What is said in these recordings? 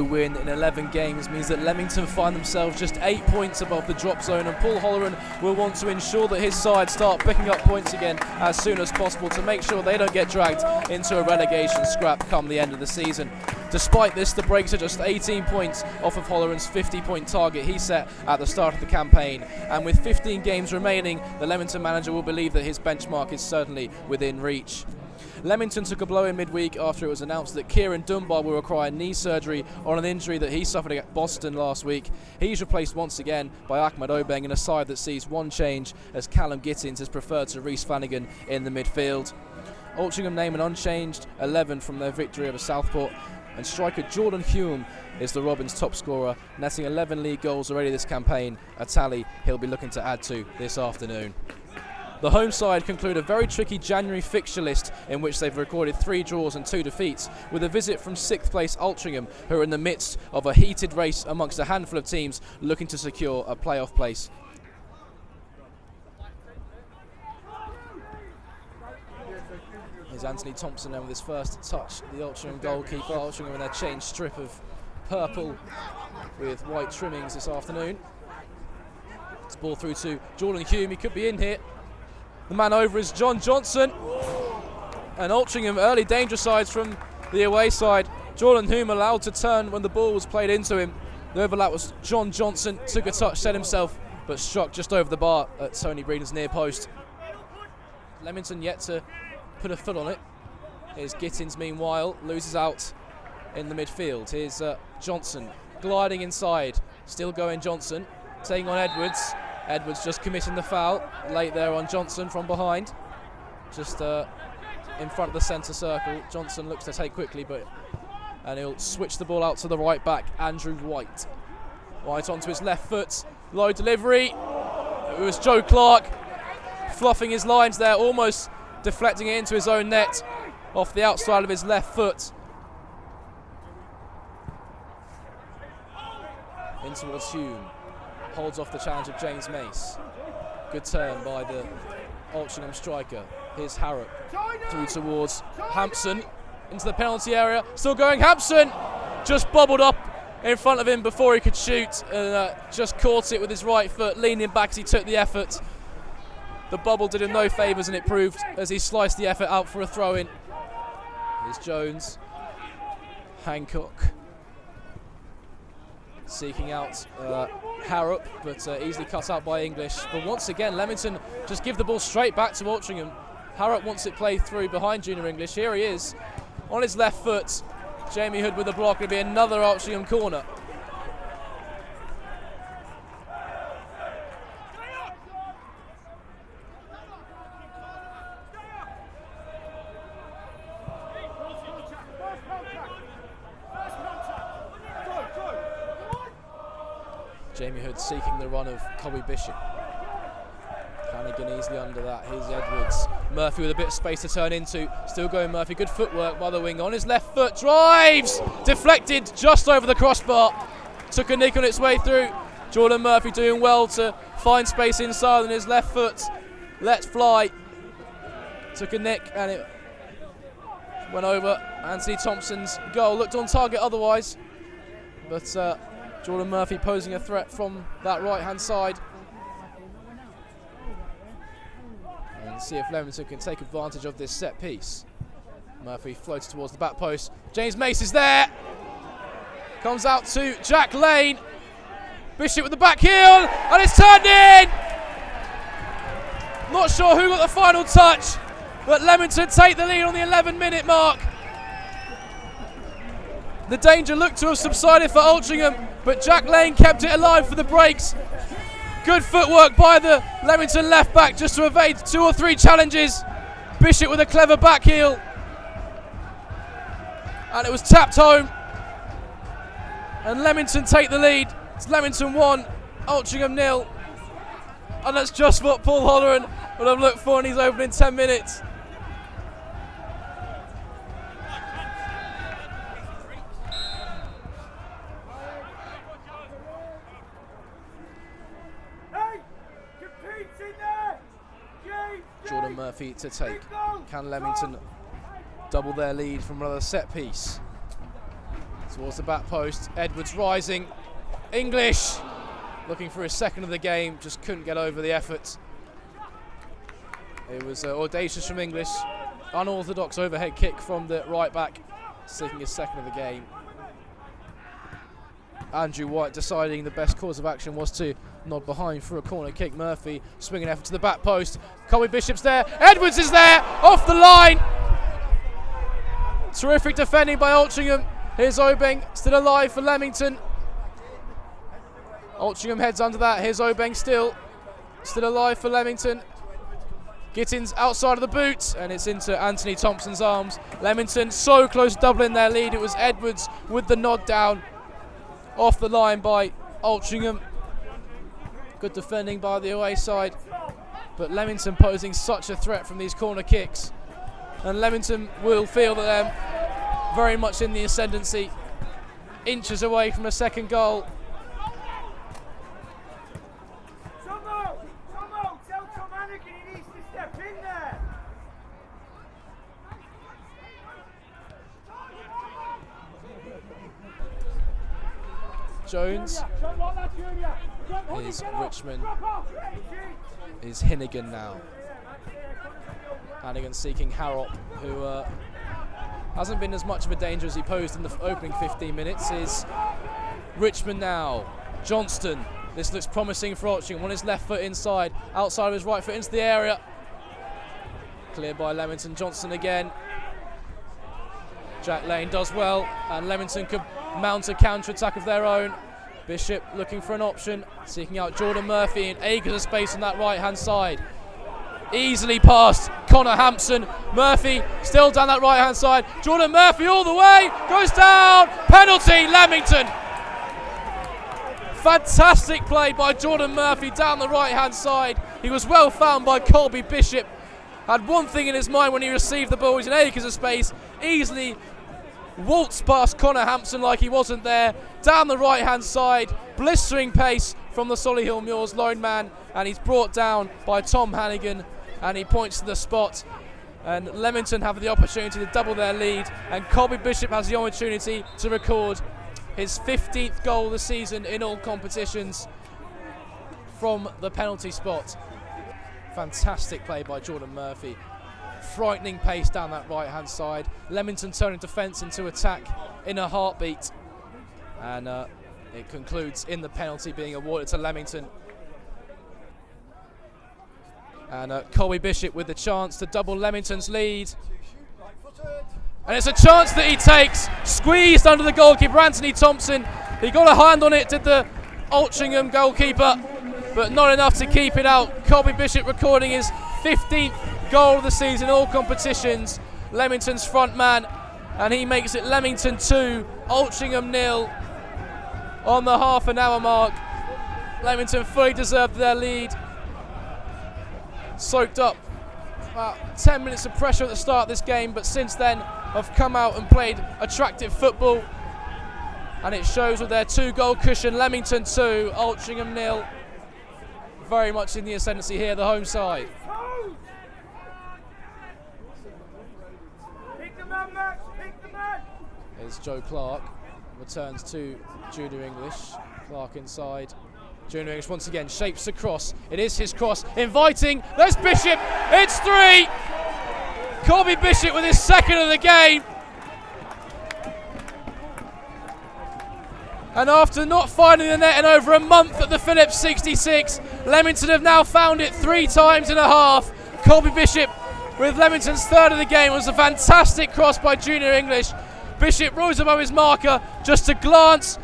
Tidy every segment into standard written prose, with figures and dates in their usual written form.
win in 11 games means that Leamington find themselves just 8 points above the drop zone, and Paul Holleran will want to ensure that his side start picking up points again as soon as possible to make sure they don't get dragged into a relegation scrap come the end of the season. Despite this, the Breaks are just 18 points off of Holleran's 50-point target he set at the start of the campaign, and with 15 games remaining, the Leamington manager will believe that his benchmark is certainly within reach. Leamington took a blow in midweek after it was announced that Kieran Dunbar will require knee surgery on an injury that he suffered at Boston last week. He's replaced once again by Ahmed Obeng in a side that sees one change, as Callum Gittins is preferred to Rhys Flanagan in the midfield. Altrincham name an unchanged 11 from their victory over Southport, and striker Jordan Hume is the Robins' top scorer, netting 11 league goals already this campaign, a tally he'll be looking to add to this afternoon. The home side conclude a very tricky January fixture list in which they've recorded 3 draws and 2 defeats, with a visit from 6th place Altrincham, who are in the midst of a heated race amongst a handful of teams looking to secure a playoff place. Here's Anthony Thompson now with his first touch, the Altrincham goalkeeper. Altrincham in their changed strip of purple with white trimmings this afternoon. It's ball through to Jordan Hume, he could be in here. The man over is John Johnson, and Altrincham early danger sides from the away side. Jordan Hume allowed to turn when the ball was played into him. The overlap was John Johnson, took a touch, set himself, but struck just over the bar at Tony Breeden's near post. Leamington yet to put a foot on it. Here's Gittins meanwhile, loses out in the midfield. Here's Johnson gliding inside, still going Johnson, taking on Edwards. Edwards just committing the foul late there on Johnson from behind, just in front of the centre circle. Johnson looks to take quickly, and he'll switch the ball out to the right back, Andrew White. White onto his left foot, low delivery. It was Joe Clark fluffing his lines there, almost deflecting it into his own net off the outside of his left foot. In towards Hume. Holds off the challenge of James Mace. Good turn by the Altrincham striker. Here's Harrop through towards Hampson into the penalty area. Still going Hampson! Just bobbled up in front of him before he could shoot, and just caught it with his right foot, leaning back as he took the effort. The bubble did him no favours, and it proved as he sliced the effort out for a throw-in. Here's Jones. Hancock seeking out Harrop, but easily cut out by English. But once again, Leamington just give the ball straight back to Altrincham. Harrop wants it played through behind Junior English. Here he is on his left foot. Jamie Hood with the block. It'll be another Altrincham corner. Jamie Hood seeking the run of Colby Bishop. Flanagan easily under that. Here's Edwards. Murphy with a bit of space to turn into. Still going Murphy. Good footwork by the wing. On his left foot. Drives! Deflected just over the crossbar. Took a nick on its way through. Jordan Murphy doing well to find space inside on his left foot. Let fly. Took a nick and it went over. Anthony Thompson's goal. Looked on target otherwise. But Jordan Murphy posing a threat from that right-hand side. And see if Leamington can take advantage of this set piece. Murphy floats towards the back post. James Mace is there. Comes out to Jack Lane. Bishop with the back heel, and it's turned in! Not sure who got the final touch, but Leamington take the lead on the 11-minute mark. The danger looked to have subsided for Altrincham, but Jack Lane kept it alive for the Breaks. Good footwork by the Leamington left back just to evade 2 or 3 challenges. Bishop with a clever back heel. And it was tapped home. And Leamington take the lead. It's Leamington 1, Altrincham 0. And that's just what Paul Holleran would have looked for in his opening 10 minutes. Jordan Murphy to take. Can Leamington double their lead from another set piece? Towards the back post, Edwards rising. English looking for his second of the game, just couldn't get over the effort. It was audacious from English. Unorthodox overhead kick from the right back, seeking his second of the game. Andrew White deciding the best course of action was to nod behind for a corner kick. Murphy swinging effort to the back post. Colby Bishop's there. Edwards is there, off the line. Terrific defending by Altrincham. Here's Obeng, still alive for Leamington. Altrincham heads under that. Here's Obeng still alive for Leamington. Gittins outside of the boot, and it's into Anthony Thompson's arms. Leamington so close to doubling their lead. It was Edwards with the nod down. Off the line by Altrincham. Good defending by the away side, but Leamington posing such a threat from these corner kicks, and Leamington will feel that they're very much in the ascendancy, inches away from a second goal. Tell Tom Hanna he needs to step in there. Jones is Richmond, is Hinnigan now. Hannigan seeking Harrop, who hasn't been as much of a danger as he posed in the opening 15 minutes, is Richmond now. Johnston, this looks promising for Altrincham, on his left foot inside, outside of his right foot into the area. Cleared by Leamington. Johnston again. Jack Lane does well, and Leamington could mount a counter-attack of their own. Bishop looking for an option, seeking out Jordan Murphy in acres of space on that right-hand side. Easily past Connor Hampson. Murphy still down that right-hand side. Jordan Murphy all the way, goes down. Penalty, Leamington. Fantastic play by Jordan Murphy down the right-hand side. He was well found by Colby Bishop. Had one thing in his mind when he received the ball. He's in acres of space. Easily waltzed past Connor Hampson like he wasn't there. Down the right-hand side. Blistering pace from the Solihull Muirs lone man. And he's brought down by Tom Hannigan. And he points to the spot. And Leamington have the opportunity to double their lead. And Colby Bishop has the opportunity to record his 15th goal of the season in all competitions from the penalty spot. Fantastic play by Jordan Murphy. Frightening pace down that right-hand side. Leamington turning defence into attack in a heartbeat. And it concludes in the penalty being awarded to Leamington. And Colby Bishop with the chance to double Leamington's lead. And it's a chance that he takes, squeezed under the goalkeeper, Anthony Thompson. He got a hand on it, did the Altrincham goalkeeper, but not enough to keep it out. Colby Bishop recording his 15th goal of the season in all competitions. Leamington's front man, and he makes it Leamington 2, Altrincham 0 on the half an hour mark. Leamington fully deserved their lead. Soaked up about 10 minutes of pressure at the start of this game, but since then have come out and played attractive football, and it shows with their 2-goal cushion. Leamington 2, Altrincham 0. Very much in the ascendancy here, the home side. Pick the man, Max, pick the man. Here's Joe Clark, returns to Junior English. Clark inside. Junior English once again shapes the cross. It is his cross, inviting. There's Bishop. It's 3. Colby Bishop with his second of the game. And after not finding the net in over a month at the Phillips 66, Leamington have now found it 3 times in a half. Colby Bishop with Leamington's third of the game. It was a fantastic cross by Junior English. Bishop rose above his marker just to glance.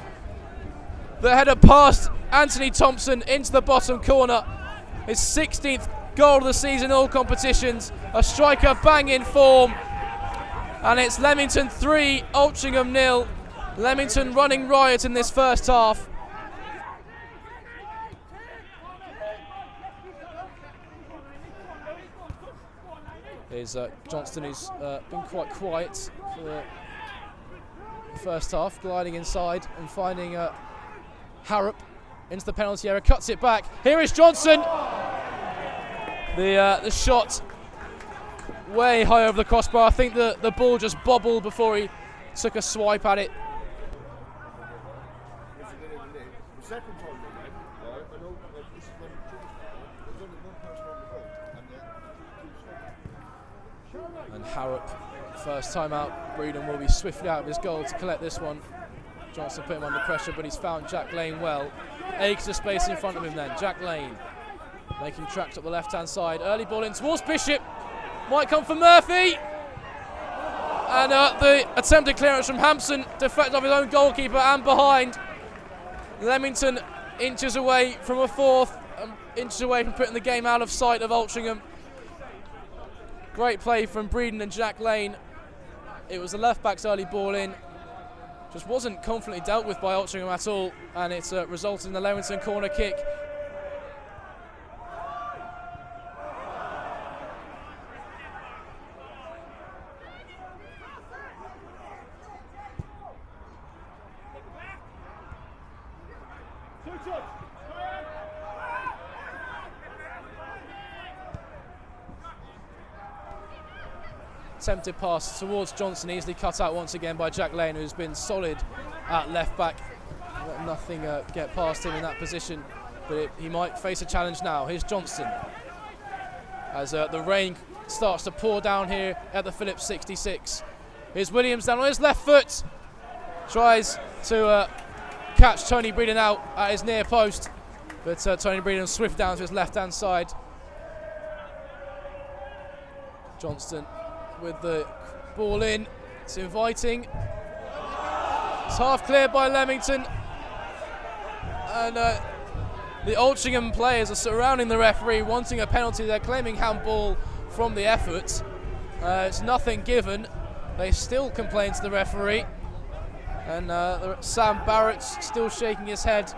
The header past Anthony Thompson into the bottom corner. His 16th goal of the season in all competitions. A striker bang in form. And it's Leamington 3, Altrincham 0. Leamington running riot in this first half. Here's Johnston, who's been quite quiet for the first half, gliding inside and finding Harrop into the penalty area, cuts it back. Here is Johnson. The shot way high over the crossbar. I think the ball just bobbled before he took a swipe at it. second time they went, right, I know this is when there's only one person on the road, and And Harrop, first time out, Breeden will be swiftly out of his goal to collect this one. Johnson put him under pressure, but he's found Jack Lane well. Acres of space in front of him then. Jack Lane making tracks up the left-hand side. Early ball in towards Bishop. Might come for Murphy. And the attempted clearance from Hampson deflected off his own goalkeeper and behind. Leamington inches away from a fourth, inches away from putting the game out of sight of Altrincham. Great play from Breeden and Jack Lane. It was the left-back's early ball in. Just wasn't confidently dealt with by Altrincham at all, and it's resulted in the Leamington corner kick. Attempted pass towards Johnson, easily cut out once again by Jack Lane, who's been solid at left back. Let nothing get past him in that position, but he might face a challenge now. Here's Johnson as the rain starts to pour down here at the Phillips 66. Here's Williams down on his left foot, tries to catch Tony Breeden out at his near post, but Tony Breeden swift down to his left hand side. Johnston with the ball in, it's inviting. It's half cleared by Leamington, and the Altrincham players are surrounding the referee, wanting a penalty. They're claiming handball from the effort. It's nothing given. They still complain to the referee, and Sam Barrett's still shaking his head,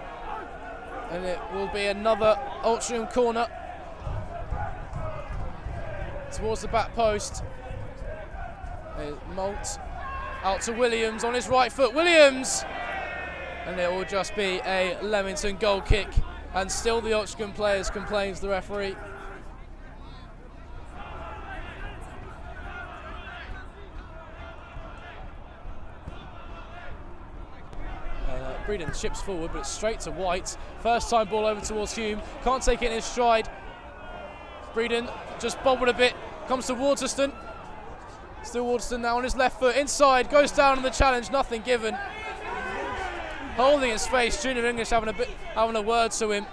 and it will be another Altrincham corner towards the back post. Malt out to Williams on his right foot. Williams! And it will just be a Leamington goal kick. And still the Altrincham players complain to the referee. Breeden chips forward, but it's straight to White. First time ball over towards Hume. Can't take it in his stride. Breeden just bobbled a bit. Comes to Waterston. Still Waterston now on his left foot, inside, goes down in the challenge, nothing given. Holding his face, Junior English having a word to him.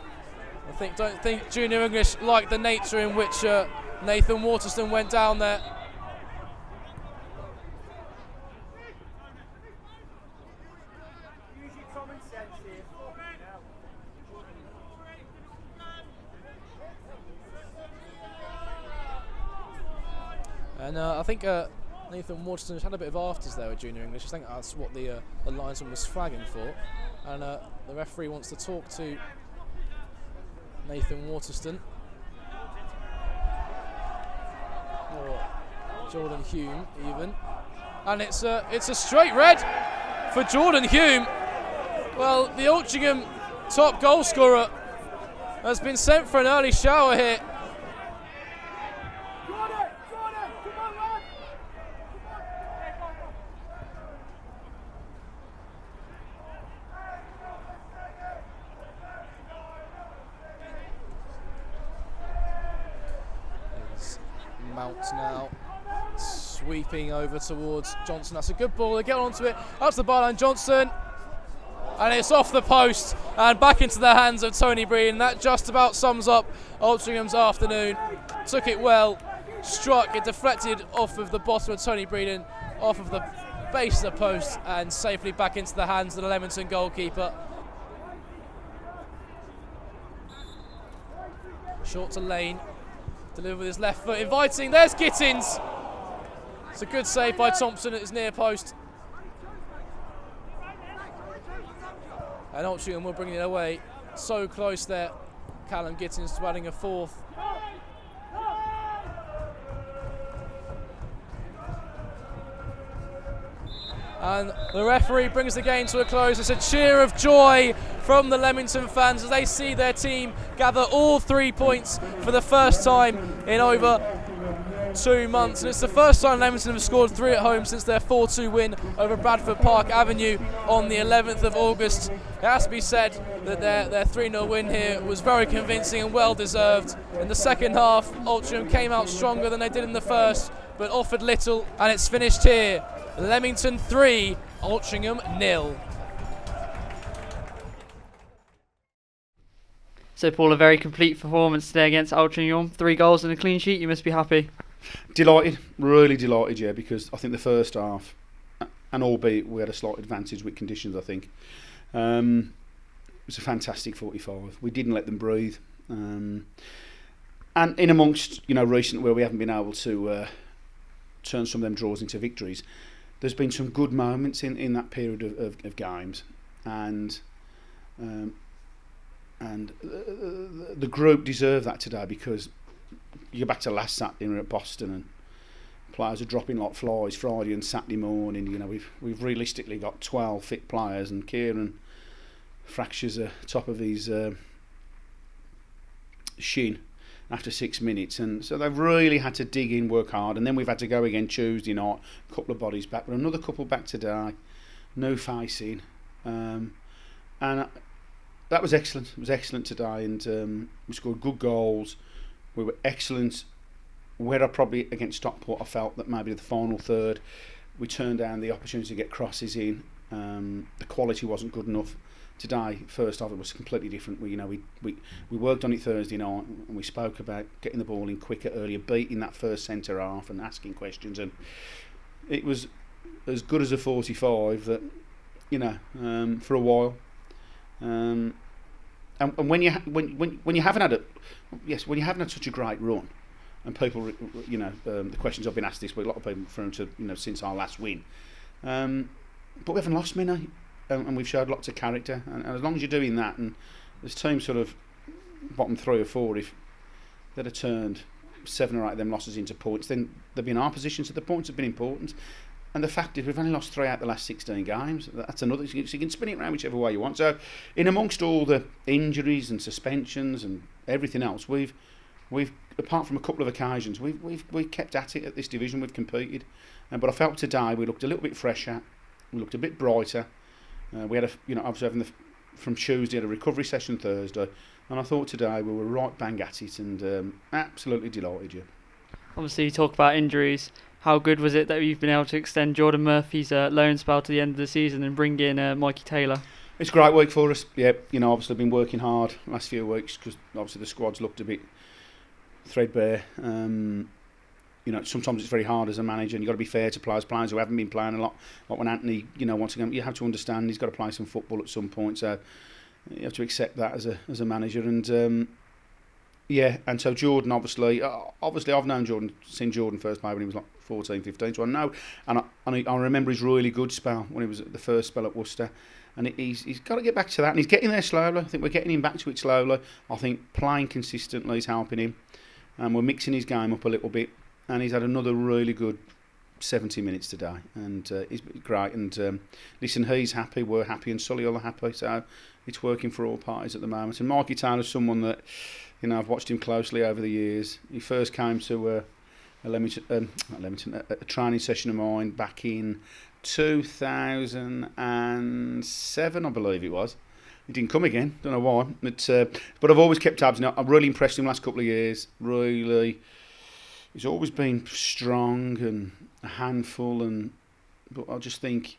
Don't think Junior English liked the nature in which Nathan Waterston went down there. Use your common sense here. And I think Nathan Waterston's had a bit of afters there with Junior English. I think that's what the linesman was flagging for. And the referee wants to talk to Nathan Waterston. Or Jordan Hume, even. And it's a straight red for Jordan Hume. Well, the Altrincham top goal scorer has been sent for an early shower here. Mount now sweeping over towards Johnson. That's a good ball. They get onto it. Up to the byline, Johnson. And it's off the post and back into the hands of Tony Breeden. That just about sums up Altrincham's afternoon. Took it well, struck, it deflected off of the bottom of Tony Breeden, off of the base of the post, and safely back into the hands of the Leamington goalkeeper. Short to Lane. Delivered with his left foot, inviting. There's Gittins. It's a good save by Thompson at his near post. And Altrincham will bring it away. So close there. Callum Gittins to adding a fourth. And the referee brings the game to a close. It's a cheer of joy from the Leamington fans as they see their team gather all 3 points for the first time in over 2 months, and it's the first time Leamington have scored 3 at home since their 4-2 win over Bradford Park Avenue on the 11th of August. It has to be said that their 3-0 win here was very convincing and well deserved. In the second half, Altrincham came out stronger than they did in the first, but offered little, and it's finished here. Leamington 3, Altrincham 0. So, Paul, a very complete performance today against Altrincham. 3 goals and a clean sheet. You must be happy. Delighted, really delighted, yeah, because I think the first half, and albeit we had a slight advantage with conditions, I think, it was a fantastic 45. We didn't let them breathe. And in amongst, recent where we haven't been able to turn some of them draws into victories, there's been some good moments in that period of games. And the group deserve that today, because you go back to last Saturday we were at Boston and players are dropping like flies Friday and Saturday morning. We've realistically got 12 fit players, and Kieran fractures the top of his shin after 6 minutes, and so they've really had to dig in, work hard, and then we've had to go again Tuesday night, a couple of bodies back, but another couple back today, no facing, and that was excellent. It was excellent today, and we scored good goals. We were excellent. Where I probably against Stockport, I felt that maybe the final third, we turned down the opportunity to get crosses in. The quality wasn't good enough. Today, first half, it was completely different. We worked on it Thursday night, and we spoke about getting the ball in quicker, earlier, beating that first centre half, and asking questions. And it was as good as a 45 that, for a while. And when you haven't had when you haven't had such a great run, and people, the questions I've been asked this week, a lot of people referring to, since our last win, but we haven't lost many, and we've showed lots of character, and as long as you're doing that, and this team sort of bottom 3 or 4, if they'd have turned 7 or 8 of them losses into points, then they'd be in our position, so the points have been important. And the fact is, we've only lost 3 out of the last 16 games. That's another. So you can spin it around whichever way you want. So, in amongst all the injuries and suspensions and everything else, we've apart from a couple of occasions, we've kept at it at this division. We've competed, but I felt today we looked a little bit fresher. We looked a bit brighter. We had obviously having from Tuesday, had a recovery session Thursday, and I thought today we were right bang at it, and absolutely delighted. Yeah. Obviously, you talk about injuries. How good was it that you've been able to extend Jordan Murphy's loan spell to the end of the season and bring in Mikey Taylor? It's a great week for us. Yeah, obviously been working hard the last few weeks, because obviously the squad's looked a bit threadbare. Sometimes it's very hard as a manager, and you've got to be fair to players who haven't been playing a lot. Like when Anthony, once again, you have to understand he's got to play some football at some point. So you have to accept that as a manager. And and so Jordan, obviously I've known Jordan, seen Jordan first play when he was like 14, 15, so I know, and I remember his really good spell when he was at the first spell at Worcester, and he's got to get back to that, and he's getting there slowly. I think we're getting him back to it slowly. I think playing consistently is helping him, and we're mixing his game up a little bit, and he's had another really good 70 minutes today, and he's great, and listen, he's happy, we're happy, and Sully are happy, so it's working for all parties at the moment. And Mikey Taylor's someone that, I've watched him closely over the years. He first came to a training session of mine back in 2007, I believe it was. He didn't come again, don't know why. But I've always kept tabs. I've really impressed him the last couple of years. Really, he's always been strong and a handful. But I just think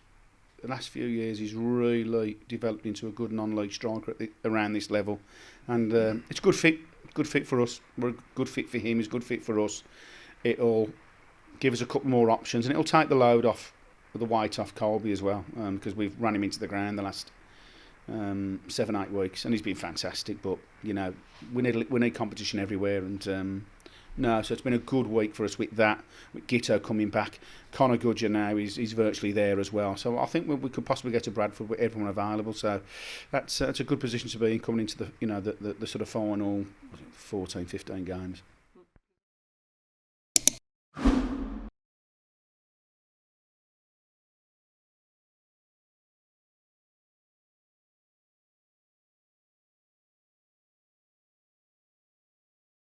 the last few years he's really developed into a good non-league striker around this level. And it's a good fit for us. We're a good fit for him. He's a good fit for us. It'll give us a couple more options, and it'll take the load off, the weight off Colby as well, because we've run him into the ground the last 7-8 weeks, and he's been fantastic. But we need competition everywhere, and so it's been a good week for us with that. With Gitto coming back, Connor Goodger now he's virtually there as well. So I think we could possibly get to Bradford with everyone available. So that's a good position to be in coming into the the sort of final 14, 15 games.